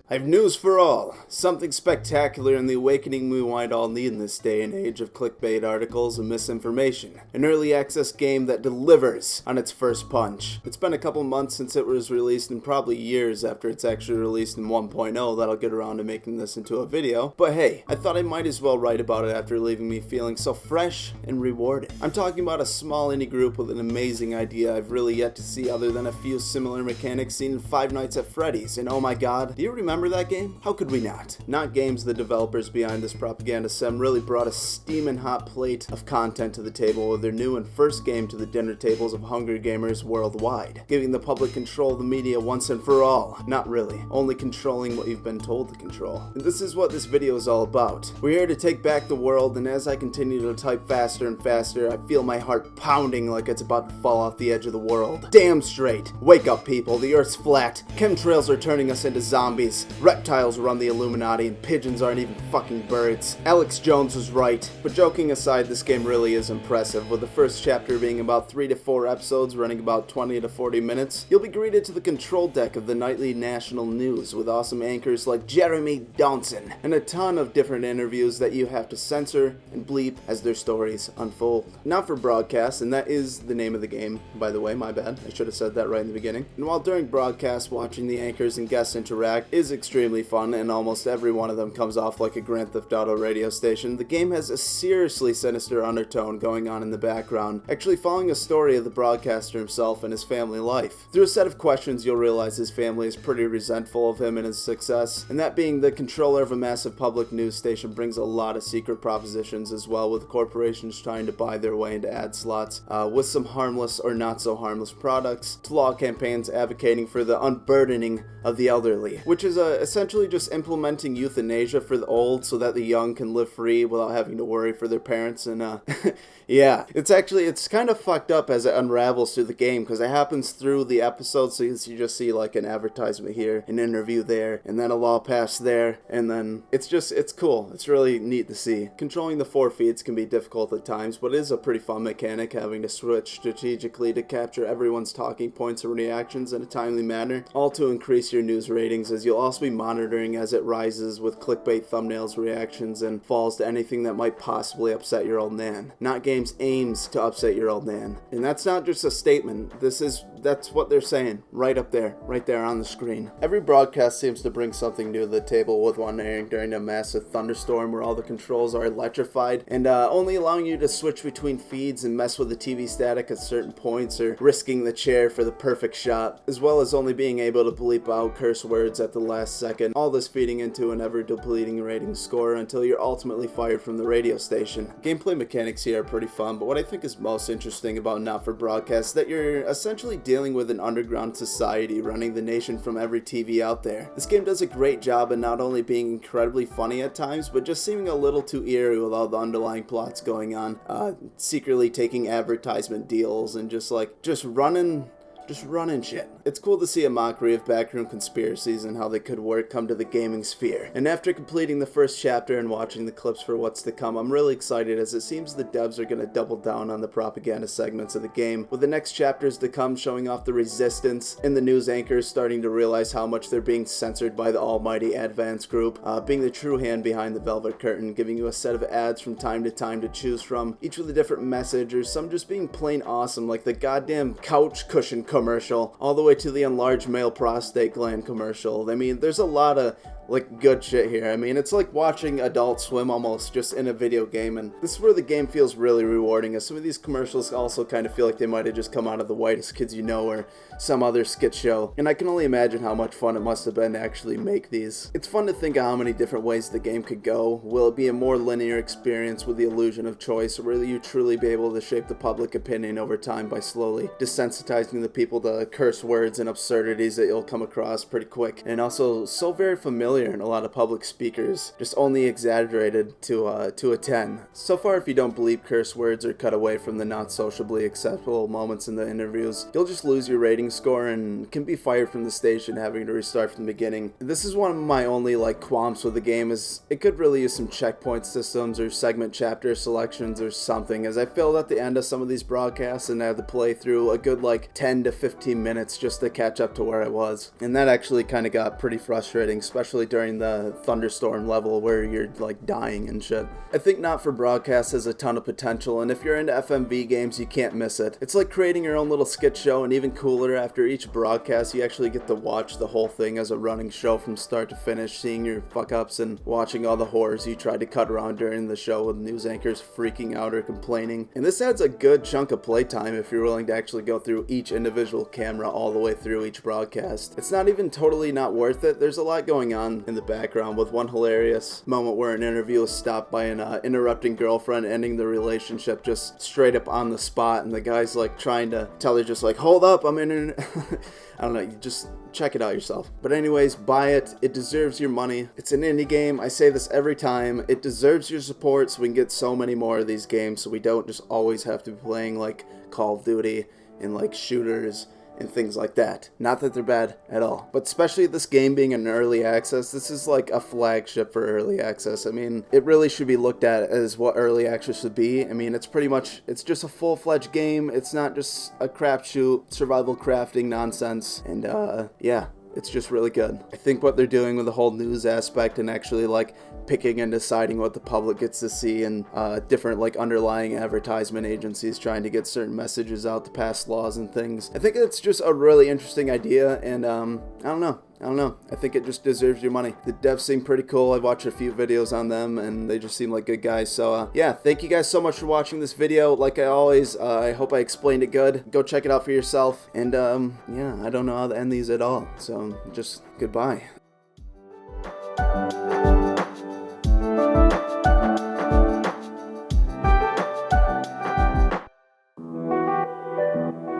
I have news for all. Something spectacular and the awakening we might all need in this day and age of clickbait articles and misinformation. An early access game that delivers on its first punch. It's been a couple months since it was released and probably years after it's actually released in 1.0 that I'll get around to making this into a video. But hey, I thought I might as well write about it after leaving me feeling so fresh and rewarding. I'm talking about a small indie group with an amazing idea I've really yet to see other than a few similar mechanics seen in Five Nights at Freddy's. And oh my god, do you remember that game? How could we not? Not Games, the developers behind this propaganda sim, really brought a steaming hot plate of content to the table with their new and first game to the dinner tables of hungry gamers worldwide, giving the public control of the media once and for all. Not really, only controlling what you've been told to control. And this is what this video is all about. We're here to take back the world, and as I continue to type faster and faster, I feel my heart pounding like it's about to fall off the edge of the world. Damn straight. Wake up, people. The Earth's flat. Chemtrails are turning us into zombies. Reptiles run the Illuminati, and pigeons aren't even fucking birds. Alex Jones was right. But joking aside, this game really is impressive, with the first chapter being about 3 to 4 episodes running about 20 to 40 minutes. You'll be greeted to the control deck of the nightly national news with awesome anchors like Jeremy Donson, and a ton of different interviews that you have to censor and bleep as their stories unfold. Not for broadcast, and that is the name of the game, by the way, my bad. I should have said that right in the beginning. And while during broadcast, watching the anchors and guests interact is extremely fun, and almost every one of them comes off like a Grand Theft Auto radio station, the game has a seriously sinister undertone going on in the background, actually following a story of the broadcaster himself and his family life. Through a set of questions, you'll realize his family is pretty resentful of him and his success, and that being the controller of a massive public news station brings a lot of secret propositions as well, with corporations trying to buy their way into ad slots, with some harmless or not so harmless products, to law campaigns advocating for the unburdening of the elderly, which is essentially just implementing euthanasia for the old so that the young can live free without having to worry for their parents. And yeah, it's kind of fucked up as it unravels through the game, because it happens through the episode, so you just see like an advertisement here, an interview there, and then a law passed there, and then it's cool. It's really neat to see. Controlling the 4 feeds can be difficult at times, but it is a pretty fun mechanic, having to switch strategically to capture everyone's talking points and reactions in a timely manner, all to increase your news ratings, as you'll also be monitoring as it rises with clickbait thumbnails, reactions, and falls to anything that might possibly upset your old nan. Not Games aims to upset your old nan. And that's not just a statement. That's what they're saying right up there, right there on the screen. Every broadcast seems to bring something new to the table, with one airing during a massive thunderstorm where all the controls are electrified and only allowing you to switch between feeds and mess with the TV static at certain points, or risking the chair for the perfect shot, as well as only being able to bleep out curse words at the last second, all this feeding into an ever-depleting rating score until you're ultimately fired from the radio station. Gameplay mechanics here are pretty fun, but what I think is most interesting about Not For Broadcast is that you're essentially dealing with an underground society running the nation from every TV out there. This game does a great job in not only being incredibly funny at times, but just seeming a little too eerie with all the underlying plots going on, secretly taking advertisement deals and just running shit. It's cool to see a mockery of backroom conspiracies and how they could work come to the gaming sphere. And after completing the first chapter and watching the clips for what's to come, I'm really excited, as it seems the devs are going to double down on the propaganda segments of the game, with the next chapters to come showing off the resistance and the news anchors starting to realize how much they're being censored by the almighty Advance Group, being the true hand behind the velvet curtain, giving you a set of ads from time to time to choose from, each with a different message, or some just being plain awesome, like the goddamn couch cushion commercial, all the way to the enlarged male prostate gland commercial. I mean, there's a lot of good shit here. I mean, it's like watching Adult Swim almost, just in a video game, and this is where the game feels really rewarding, as some of these commercials also kind of feel like they might have just come out of The Whitest Kids You Know or some other skit show, and I can only imagine how much fun it must have been to actually make these. It's fun to think of how many different ways the game could go. Will it be a more linear experience with the illusion of choice, or will you truly be able to shape the public opinion over time by slowly desensitizing the people to curse words and absurdities that you'll come across pretty quick, and also so very familiar earlier, and a lot of public speakers just only exaggerated to a 10. So far, if you don't bleep curse words or cut away from the not sociably acceptable moments in the interviews, you'll just lose your rating score and can be fired from the station, having to restart from the beginning. This is one of my only qualms with the game, is it could really use some checkpoint systems or segment chapter selections or something, as I failed at the end of some of these broadcasts and had to play through a good 10 to 15 minutes just to catch up to where I was. And that actually kind of got pretty frustrating, especially during the thunderstorm level where you're dying and shit. I think Not For Broadcast has a ton of potential, and if you're into FMV games, you can't miss it. It's like creating your own little skit show, and even cooler, after each broadcast you actually get to watch the whole thing as a running show from start to finish, seeing your fuck-ups and watching all the horrors you tried to cut around during the show with news anchors freaking out or complaining. And this adds a good chunk of playtime if you're willing to actually go through each individual camera all the way through each broadcast. It's not even totally not worth it. There's a lot going on in the background, with one hilarious moment where an interview is stopped by an interrupting girlfriend, ending the relationship just straight up on the spot, and the guy's trying to tell her just hold up, I'm in I don't know, you just check it out yourself. But anyways, buy it. It deserves your money. It's an indie game. I say this every time. It deserves your support so we can get so many more of these games, so we don't just always have to be playing Call of Duty and shooters and things like that. Not that they're bad at all, but especially this game being an early access, this is a flagship for early access. I mean, it really should be looked at as what early access should be. I mean, it's just a full-fledged game. It's not just a crapshoot, survival crafting nonsense, and yeah. It's just really good. I think what they're doing with the whole news aspect and actually picking and deciding what the public gets to see, and different underlying advertisement agencies trying to get certain messages out to pass laws and things. I think it's just a really interesting idea, and I don't know. I think it just deserves your money. The devs seem pretty cool. I've watched a few videos on them, and they just seem like good guys. So, yeah, thank you guys so much for watching this video. Like I always, I hope I explained it good. Go check it out for yourself. And, yeah, I don't know how to end these at all. So, just goodbye.